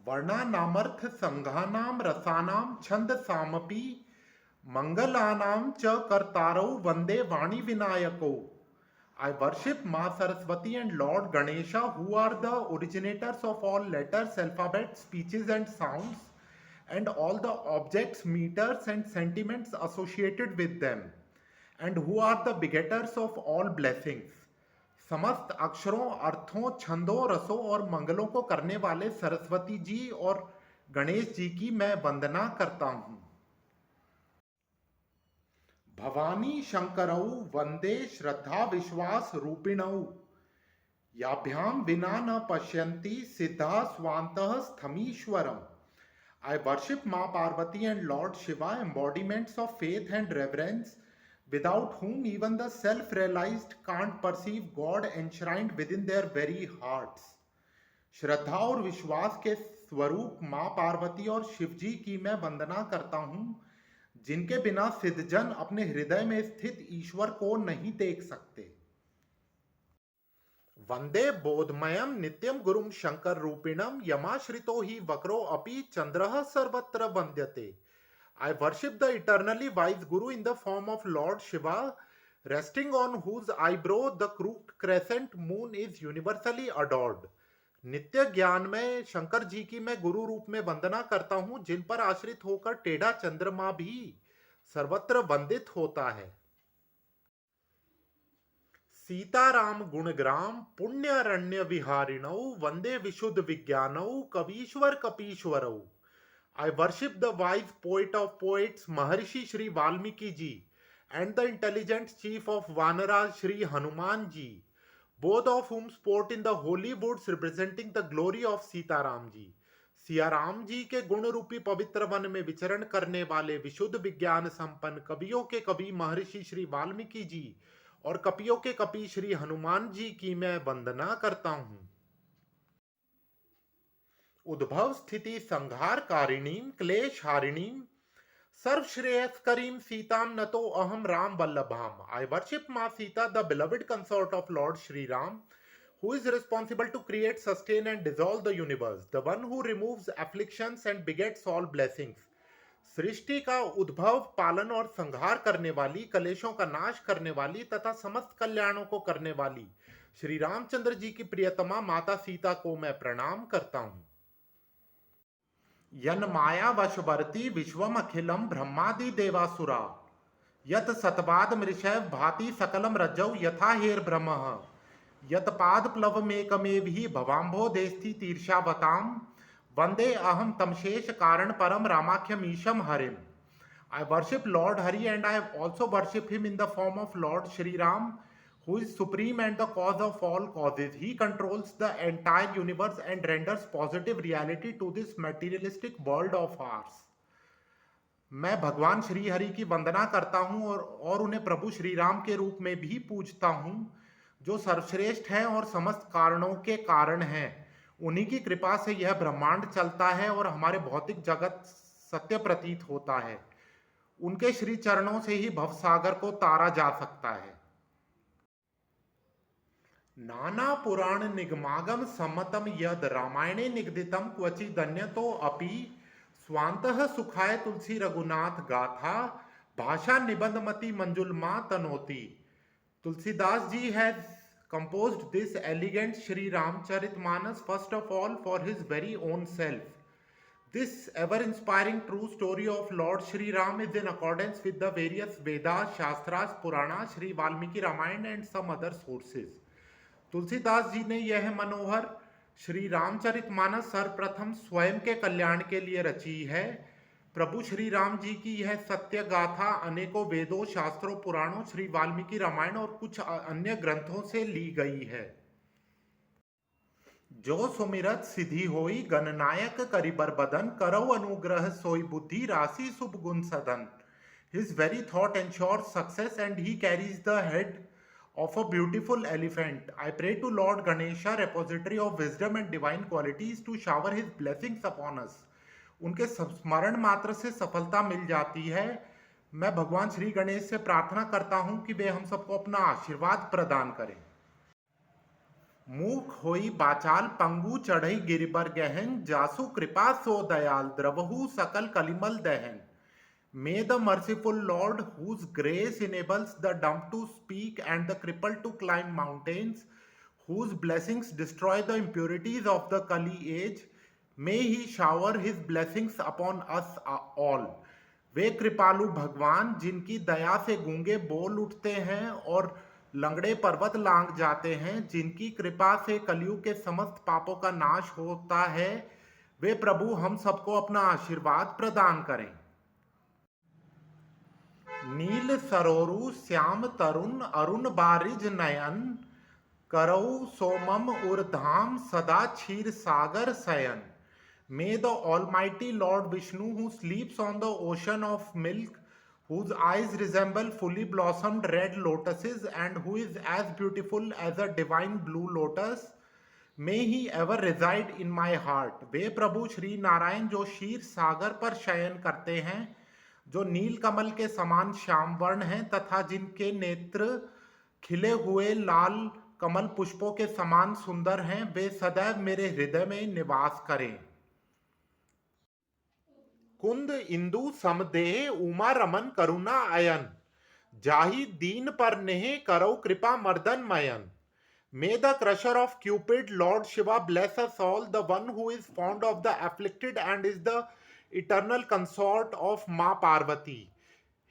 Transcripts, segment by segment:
वर्णानामर्थ संघानाम रसानां छंद सामपि मंगलानां च कर्तारौ वंदे वाणी विनायको. I worship Ma Saraswati and Lord Ganesha, who are the originators of all letters, alphabets, speeches, and sounds, and all the objects, meters, and sentiments associated with them, and who are the begetters of all blessings. समस्त अक्षरों, अर्थों, छंदों, रसों और मंगलों को करने वाले सरस्वती जी और गणेश जी की मैं वंदना करता हूँ. भवानी शंकरौ वंदे श्रद्धा विश्वास रूपिणौ याभ्याम विना न पश्यन्ति सिद्धा स्वांतः स्थमीश्वरम. I worship Ma Parvati and Lord Shiva, embodiments of faith and reverence, without whom even the self-realized can't perceive God enshrined within their very hearts. श्रद्धा और विश्वास के स्वरूप माँ पार्वती और शिव जी की मैं वंदना करता हूँ, जिनके बिना सिद्धजन अपने हृदय में स्थित ईश्वर को नहीं देख सकते. वंदे बोधमयम नित्यम गुरुम शंकर रूपिणम यमाश्रितो ही वक्रो अपि चंद्रः सर्वत्र वंद्यते. I worship the eternally wise Guru in the form of Lord Shiva, resting on whose eyebrow the crooked crescent moon is universally adored. नित्य ज्ञान में शंकर जी की मैं गुरु रूप में वंदना करता हूँ, जिन पर आश्रित होकर टेढ़ा चंद्रमा भी सर्वत्र वंदित होता है. सीताराम गुणग्राम पुण्यरण्य विहारिणौ वंदे विशुद्ध विज्ञानौ कवीश्वर कपीश्वरौ. I worship the wise poet of poets Maharishi Shri Valmiki ji and the intelligent chief of Vanaras Shri Hanuman ji, both of whom sport in the holy woods representing the glory of Sitaram ji. Siyaram जी के गुण रूपी पवित्र one में विचरण करने वाले विशुद्ध विज्ञान संपन्न कवियों के कवि महर्षि श्री वाल्मीकि जी और कपियों के कपि श्री हनुमान जी की मैं वंदना करता हूँ. उद्भव स्थिति संहार कारिणीम क्लेश हारिणीम सर्वश्रेयस्करीम सीताम नतो अहम Ram वल्लभाम. I worship Ma Sita, the beloved consort of Lord Shri Ram, who is responsible to create, sustain and dissolve the universe, the one who removes afflictions and begets all blessings. सृष्टि का उद्भव, पालन और संहार करने वाली, कलेशों का नाश करने वाली तथा समस्त कल्याणों को करने वाली श्री रामचंद्र जी की प्रियतमा माता सीता को मैं प्रणाम करता हूँ. यन माया वशवर्ती विश्वम अखिलम ब्रह्मादि देवासुरा यत सतवाद मृषैव भाति सकलम रज्जौ यथा हेर ब्रह्मः यत पाद प्लवमेकमेव ही भवाम्भोदेस्ति तीर्षावताम वंदे अहम तमशेष कारण परम रामाख्यमीशम Harim. I worship Lord Hari and I also worship him in the form of Lord Shri Ram, who is supreme and the cause of all causes. He controls the entire universe and renders positive reality to this materialistic world of ours. मैं भगवान श्री हरि की वंदना करता हूँ और उन्हें प्रभु श्री राम के रूप में भी पूजता हूँ, जो सर्वश्रेष्ठ हैं और समस्त कारणों के कारण हैं. उन्हीं की कृपा से यह ब्रह्मांड चलता है और हमारे भौतिक जगत सत्य प्रतीत होता है. उनके श्री चरणों से ही भवसागर को तारा जा सकता है. नाना पुराण निगमागम सम्मतम यद रामायणे निगदितम क्वचिदन्यतो अपि स्वांतः सुखाय तुलसी रघुनाथ गाथा भाषा निबंधमति मंजुलमा तनोति. Tulsidas ji has composed this elegant Shri Ramcharitmanas first of all for his very own self. This ever-inspiring true story of Lord Shri Ram is in accordance with the various Vedas, Shastras, Puranas, Shri Valmiki Ramayana and some other sources. Tulsidas ji ने यह मनोहर श्री रामचरितमानस सर्वप्रथम स्वयं के कल्याण के लिए रची है. प्रभु श्री राम जी की यह सत्य गाथा अनेकों वेदों, शास्त्रों, पुराणों, श्री वाल्मीकि रामायण और कुछ अन्य ग्रंथों से ली गई है. जो सुमिरत सिद्धि होई गणनायक करिबर बदन करौ अनुग्रह सोई बुद्धि राशि शुभ गुण सदन. His very thought ensures success and he carries the head of a beautiful elephant. I pray to Lord Ganesha, repository of wisdom and divine qualities, to shower his blessings upon us. उनके स्मरण मात्र से सफलता मिल जाती है. मैं भगवान श्री गणेश से प्रार्थना करता हूं कि वे हम सबको अपना आशीर्वाद प्रदान करें. मूक होई बाचाल पंगु चढ़ई गिरिबर गहन जासु कृपा सो दयाल द्रवहु सकल कलिमल दहन. May the merciful Lord, whose grace enables the dumb to speak and the crippled to climb mountains, whose blessings destroy the impurities of the Kali age, may he shower his blessings upon us all. वे कृपालु भगवान जिनकी दया से गूंगे बोल उठते हैं और लंगड़े पर्वत लांग जाते हैं, जिनकी कृपा से कलयुग के समस्त पापों का नाश होता है, वे प्रभु हम सबको अपना आशीर्वाद प्रदान करें. नील सरोरु श्याम तरुण अरुण बारिज नयन करऊ सोमम उर्धाम सदा क्षीर सागर शयन. May the Almighty Lord Vishnu, who sleeps on the ocean of milk, whose eyes resemble fully blossomed red lotuses, and who is as beautiful as a divine blue lotus, may he ever reside in my heart. वे प्रभु श्री नारायण जो क्षीर सागर पर शयन करते हैं, जो नील कमल के समान श्याम वर्ण हैं तथा जिनके नेत्र खिले हुए लाल कमल पुष्पों के समान सुंदर हैं, वे सदैव मेरे हृदय में निवास करें. कुंद इंदु समदेह उमा रमन करुणा अयन जाहि दीन पर नेह करो कृपा मर्दन Mayan. May the crusher of Cupid, Lord Shiva, bless us all, the one who is fond of the afflicted and is the eternal consort of Ma Parvati.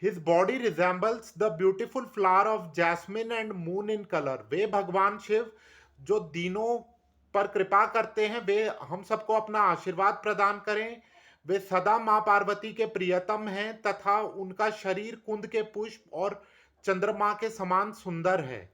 His body resembles the beautiful flower of jasmine and moon in color. वे भगवान शिव जो दीनों पर कृपा करते हैं, वे हम सबको अपना आशीर्वाद प्रदान करें. वे सदा मां पार्वती के प्रियतम हैं तथा उनका शरीर कुंद के पुष्प और चंद्रमा के समान सुंदर है.